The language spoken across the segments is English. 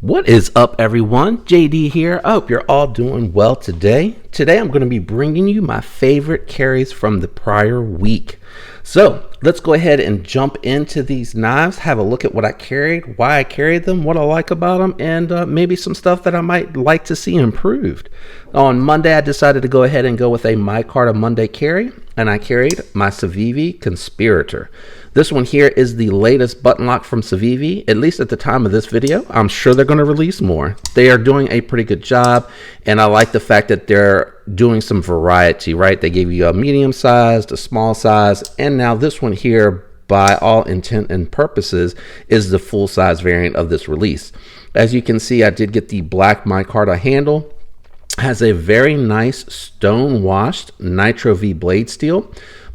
What is up, everyone? JD here. I hope you're all doing well today. Today I'm going to be bringing you my favorite carries from the prior week. So let's go ahead and jump into these knives, have a look at what I carried, why I carried them, what I like about them, and maybe some stuff that I might like to see improved. On Monday, I decided to go ahead and go with a micarta Monday carry, and I carried my SAVI Conspirator. This one here is the latest button lock from SAVI, at least at the time of this video. I'm sure they're going to release more. They are doing a pretty good job, and I like the fact that they're doing some variety, right? They gave you a medium sized, a small size, and now this one here, by all intent and purposes, is the full size variant of this release. As you can see, I did get the black micarta handle. Has a very nice stone washed nitro V blade steel.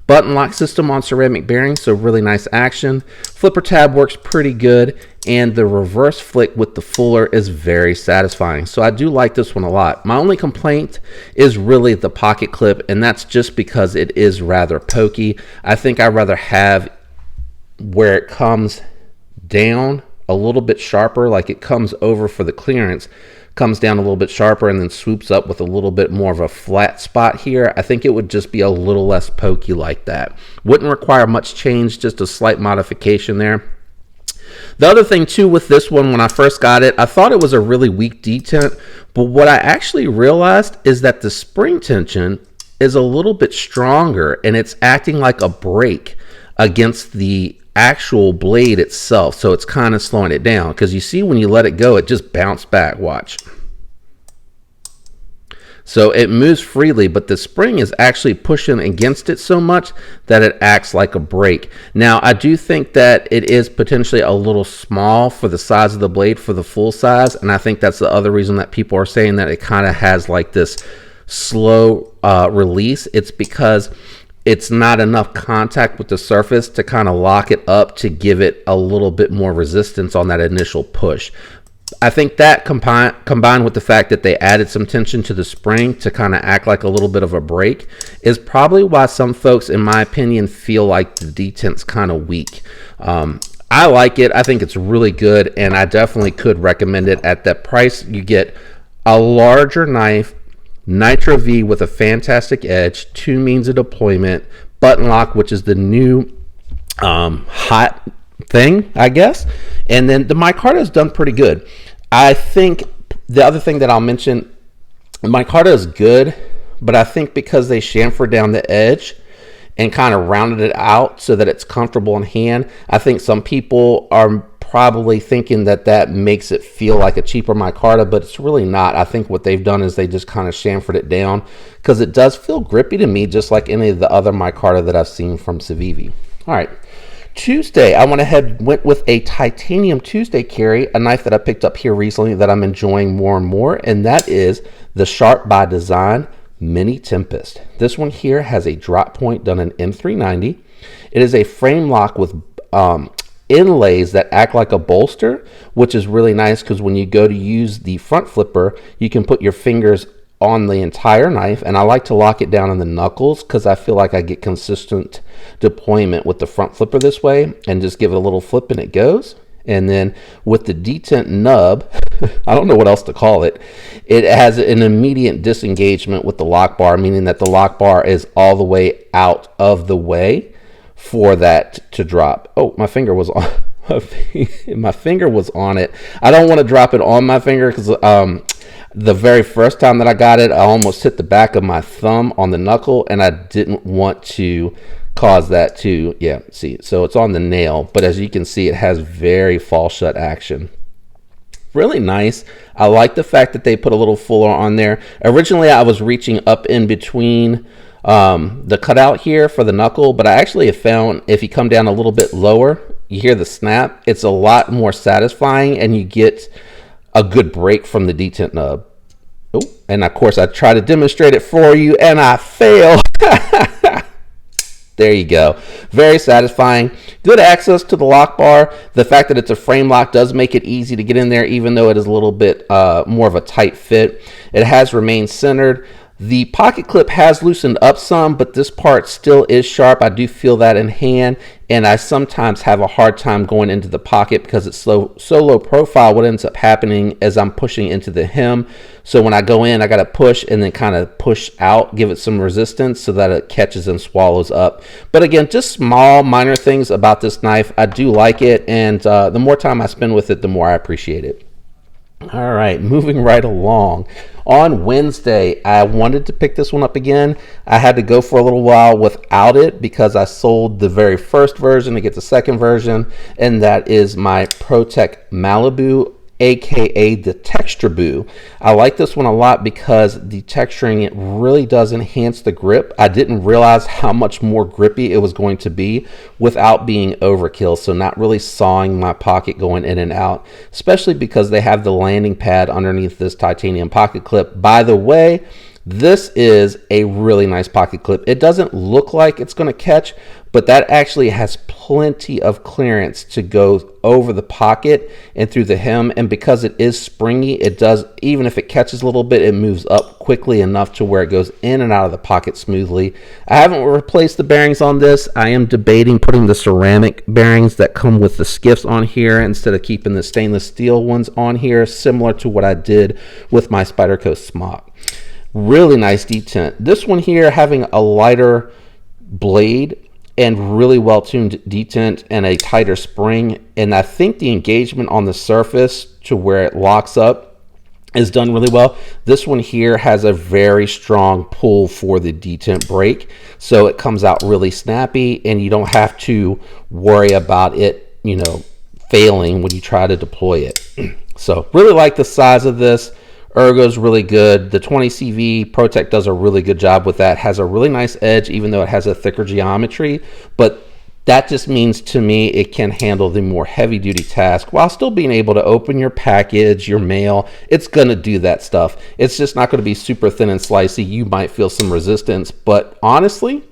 Button lock system on ceramic bearings, so really nice action. Flipper tab works pretty good, and the reverse flick with the fuller is very satisfying. So I do like this one a lot. My only complaint is really the pocket clip, and that's just because it is rather pokey. I think I'd rather have where it comes down a little bit sharper, like it comes over for the clearance, comes down a little bit sharper and then swoops up with a little bit more of a flat spot here. I think it would just be a little less pokey like that. Wouldn't require much change, just a slight modification there. The other thing too with this one, when I first got it, I thought it was a really weak detent, but what I actually realized is that the spring tension is a little bit stronger and it's acting like a brake against the actual blade itself, so it's kind of slowing it down, because you see when you let it go, it just bounced back. Watch. So it moves freely, but the spring is actually pushing against it so much that it acts like a brake. Now, I do think that it is potentially a little small for the size of the blade for the full size, and I think that's the other reason that people are saying that it kind of has like this slow release. It's because it's not enough contact with the surface to kind of lock it up to give it a little bit more resistance on that initial push. I think that combined with the fact that they added some tension to the spring to kind of act like a little bit of a brake is probably why some folks, in my opinion, feel like the detent's kind of weak. I like it. I think it's really good, and I definitely could recommend it. At that price, you get a larger knife, Nitro V with a fantastic edge, 2 means of deployment, button lock, which is the new hot thing, I guess. And then the micarta is done pretty good. I think the other thing that I'll mention, the micarta is good, but I think because they chamfered down the edge and kind of rounded it out so that it's comfortable in hand, I think some people are probably thinking that that makes it feel like a cheaper micarta, but it's really not. I think what they've done is they just kind of chamfered it down, because it does feel grippy to me, just like any of the other micarta that I've seen from SAVI. All right, Tuesday, I went with a titanium Tuesday carry, a knife that I picked up here recently that I'm enjoying more and more, and that is the Sharp by Design Mini Tempest. This one here has a drop point done in M390. It is a frame lock with inlays that act like a bolster, which is really nice, because when you go to use the front flipper, you can put your fingers on the entire knife, and I like to lock it down in the knuckles because I feel like I get consistent deployment with the front flipper this way, and just give it a little flip and it goes. And then with the detent nub, I don't know what else to call it, it has an immediate disengagement with the lock bar, meaning that the lock bar is all the way out of the way for that to drop. Oh, my finger was on my finger was on it. I don't want to drop it on my finger, because the very first time that I got it, I almost hit the back of my thumb on the knuckle, and I didn't want to cause that to, yeah, see, so it's on the nail, but as you can see, it has very fall shut action. Really nice. I like the fact that they put a little fuller on there. Originally, I was reaching up in between the cutout here for the knuckle, but I actually have found if you come down a little bit lower, you hear the snap, it's a lot more satisfying, and you get a good break from the detent nub. Oh, and of course I try to demonstrate it for you and I fail. There you go. Very satisfying. Good access to the lock bar. The fact that it's a frame lock does make it easy to get in there, even though it is a little bit more of a tight fit. It has remained centered. The pocket clip has loosened up some, but this part still is sharp. I do feel that in hand, and I sometimes have a hard time going into the pocket because it's so low profile. What ends up happening is I'm pushing into the hem. So when I go in, I got to push and then kind of push out, give it some resistance so that it catches and swallows up. But again, just small, minor things about this knife. I do like it, and the more time I spend with it, the more I appreciate it. All right, moving right along. On Wednesday, I wanted to pick this one up again. I had to go for a little while without it because I sold the very first version to get the second version, and that is my Protec Malibu, aka the Texture Boo. I like this one a lot because the texturing, it really does enhance the grip. I didn't realize how much more grippy it was going to be without being overkill, so not really sawing my pocket going in and out, especially because they have the landing pad underneath this titanium pocket clip. By the way, this is a really nice pocket clip. It doesn't look like it's going to catch, but that actually has plenty of clearance to go over the pocket and through the hem. And because it is springy, it does, even if it catches a little bit, it moves up quickly enough to where it goes in and out of the pocket smoothly. I haven't replaced the bearings on this. I am debating putting the ceramic bearings that come with the skiffs on here instead of keeping the stainless steel ones on here, similar to what I did with my Spyderco Smock. Really nice detent. This one here having a lighter blade and really well tuned detent and a tighter spring, and I think the engagement on the surface to where it locks up is done really well. This one here has a very strong pull for the detent break, so it comes out really snappy and you don't have to worry about it, you know, failing when you try to deploy it. So really like the size of this. Ergo's really good. The 20 CV Protec does a really good job with that. Has a really nice edge, even though it has a thicker geometry. But that just means to me it can handle the more heavy duty task while still being able to open your package, your mail. It's going to do that stuff. It's just not going to be super thin and slicey. You might feel some resistance, but honestly,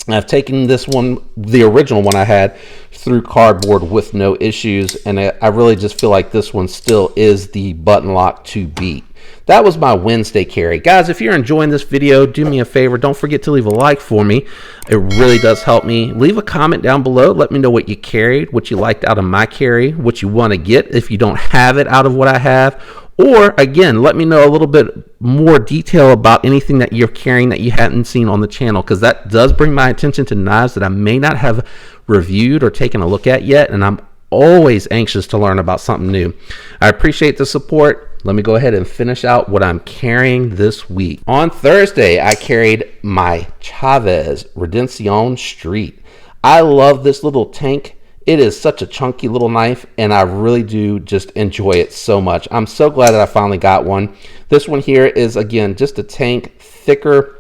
I've taken this one, the original one I had, through cardboard with no issues, and I really just feel like this one still is the button lock to beat. That was my Wednesday carry. Guys, if you're enjoying this video, do me a favor. Don't forget to leave a like for me. It really does help me. Leave a comment down below. Let me know what you carried, what you liked out of my carry, what you want to get if you don't have it out of what I have. Or, again, let me know a little bit more detail about anything that you're carrying that you hadn't seen on the channel, because that does bring my attention to knives that I may not have reviewed or taken a look at yet, and I'm always anxious to learn about something new. I appreciate the support. Let me go ahead and finish out what I'm carrying this week. On Thursday, I carried my Chavez Redencione Street. I love this little tank. It is such a chunky little knife, and I really do just enjoy it so much. I'm so glad that I finally got one. This one here is, again, just a tank, thicker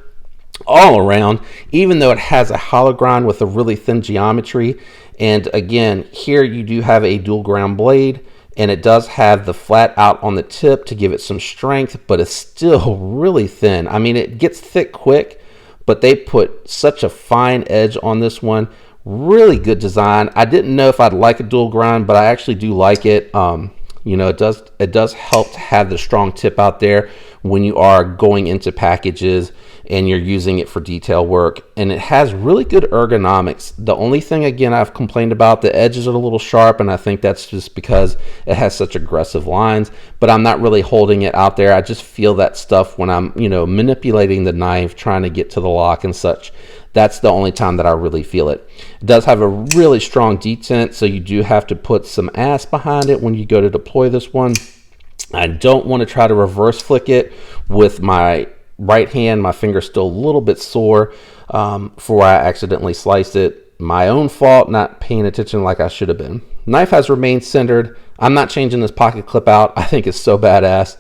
all around, even though it has a hollow grind with a really thin geometry. And again, here you do have a dual ground blade, and it does have the flat out on the tip to give it some strength, but it's still really thin. I mean, it gets thick quick, but they put such a fine edge on this one. Really good design. I didn't know if I'd like a dual grind, but I actually do like it. You know, it does help to have the strong tip out there when you are going into packages and you're using it for detail work, and it has really good ergonomics. The only thing, again, I've complained about, the edges are a little sharp, and I think that's just because it has such aggressive lines, but I'm not really holding it out there. I just feel that stuff when I'm, you know, manipulating the knife, trying to get to the lock and such. That's the only time that I really feel it. It does have a really strong detent, so you do have to put some ass behind it when you go to deploy this one. I don't want to try to reverse flick it with my right hand. My finger's still a little bit sore for I accidentally sliced it. My own fault, not paying attention like I should have been. Knife has remained centered. I'm not changing this pocket clip out. I think it's so badass.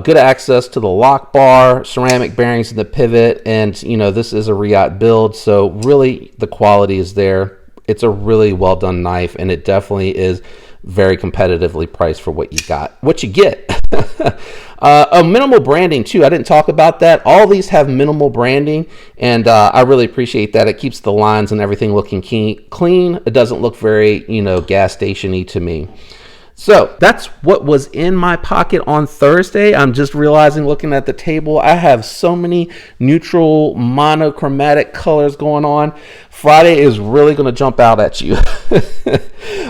Good access to the lock bar, ceramic bearings in the pivot, and you know, this is a Riot build, so really the quality is there. It's a really well done knife, and it definitely is very competitively priced for what you get. Minimal branding too. I didn't talk about that. All these have minimal branding, and I really appreciate that. It keeps the lines and everything looking clean. It doesn't look very, you know, gas station-y to me. So that's what was in my pocket on Thursday. I'm just realizing, looking at the table, I have so many neutral monochromatic colors going on. Friday is really going to jump out at you.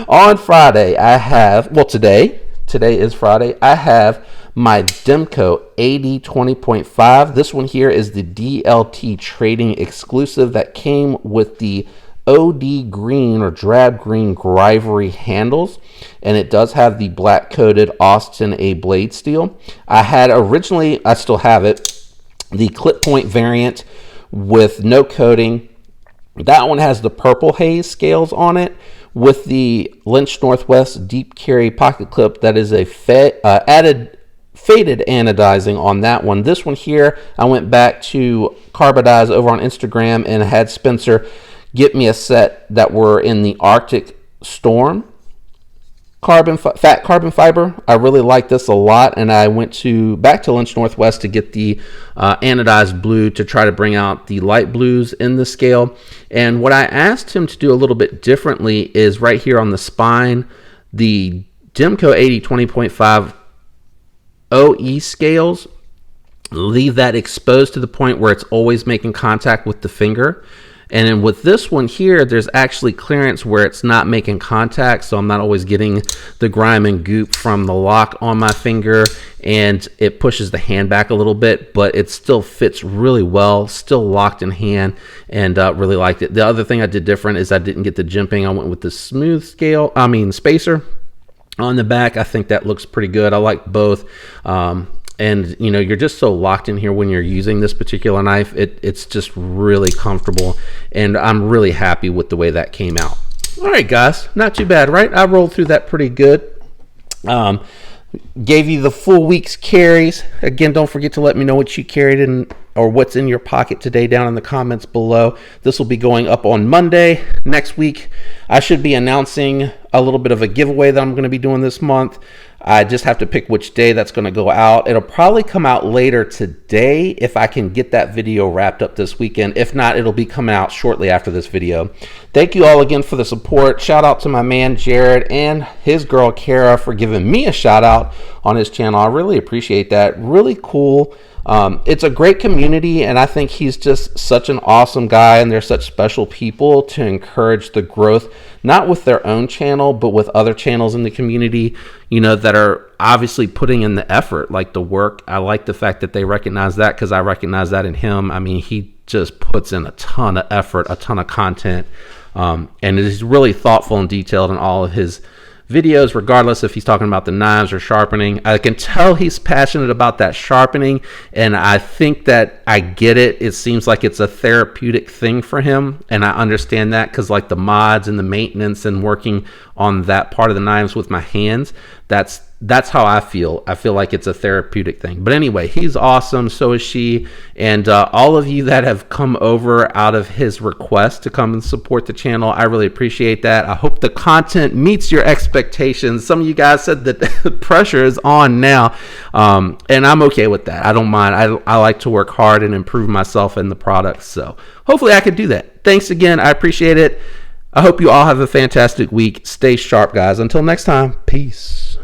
On Friday, I have, well, today is Friday, I have my Demco 8020.5. This one here is the DLT Trading Exclusive that came with the OD green or drab green Grivory handles, and it does have the black coated Austin A blade steel. I had originally, I still have it, the clip point variant with no coating. That one has the purple haze scales on it with the Lynch Northwest deep carry pocket clip that is a added faded anodizing on that one. This one here, I went back to Carbodize over on Instagram and had Spencer get me a set that were in the Arctic Storm fat carbon fiber. I really like this a lot, and I went back to Lynch Northwest to get the anodized blue to try to bring out the light blues in the scale. And what I asked him to do a little bit differently is right here on the spine, the Demco 8020.5 OE scales, leave that exposed to the point where it's always making contact with the finger. And then with this one here, there's actually clearance where it's not making contact, so I'm not always getting the grime and goop from the lock on my finger, and it pushes the hand back a little bit, but it still fits really well, still locked in hand, and really liked it. The other thing I did different is I didn't get the jimping. I went with the smooth spacer on the back. I think that looks pretty good. I like both. And you know, you're just so locked in here when you're using this particular knife. It's just really comfortable, and I'm really happy with the way that came out. All right, guys, not too bad, right? I rolled through that pretty good. Gave you the full week's carries. Again, don't forget to let me know what you carried in or what's in your pocket today down in the comments below. This will be going up on Monday. Next week, I should be announcing a little bit of a giveaway that I'm going to be doing this month. I just have to pick which day that's going to go out. It'll probably come out later today if I can get that video wrapped up this weekend. If not, it'll be coming out shortly after this video. Thank you all again for the support. Shout out to my man Jared and his girl Kara for giving me a shout out on his channel. I really appreciate that. Really cool. It's a great community, and I think he's just such an awesome guy, and they're such special people to encourage the growth, not with their own channel, but with other channels in the community, you know, that are obviously putting in the effort, like the work. I like the fact that they recognize that, because I recognize that in him. I mean, he just puts in a ton of effort, a ton of content, and is really thoughtful and detailed in all of his videos, regardless if he's talking about the knives or sharpening. I can tell he's passionate about that sharpening, and I think that I get it. It seems like it's a therapeutic thing for him, and I understand that, because like the mods and the maintenance and working on that part of the knives with my hands, that's how I feel. I feel like it's a therapeutic thing. But anyway, he's awesome. So is she. And all of you that have come over out of his request to come and support the channel, I really appreciate that. I hope the content meets your expectations. Some of you guys said that the pressure is on now. And I'm okay with that. I don't mind. I like to work hard and improve myself in the product. So hopefully I could do that. Thanks again. I appreciate it. I hope you all have a fantastic week. Stay sharp, guys. Until next time, peace.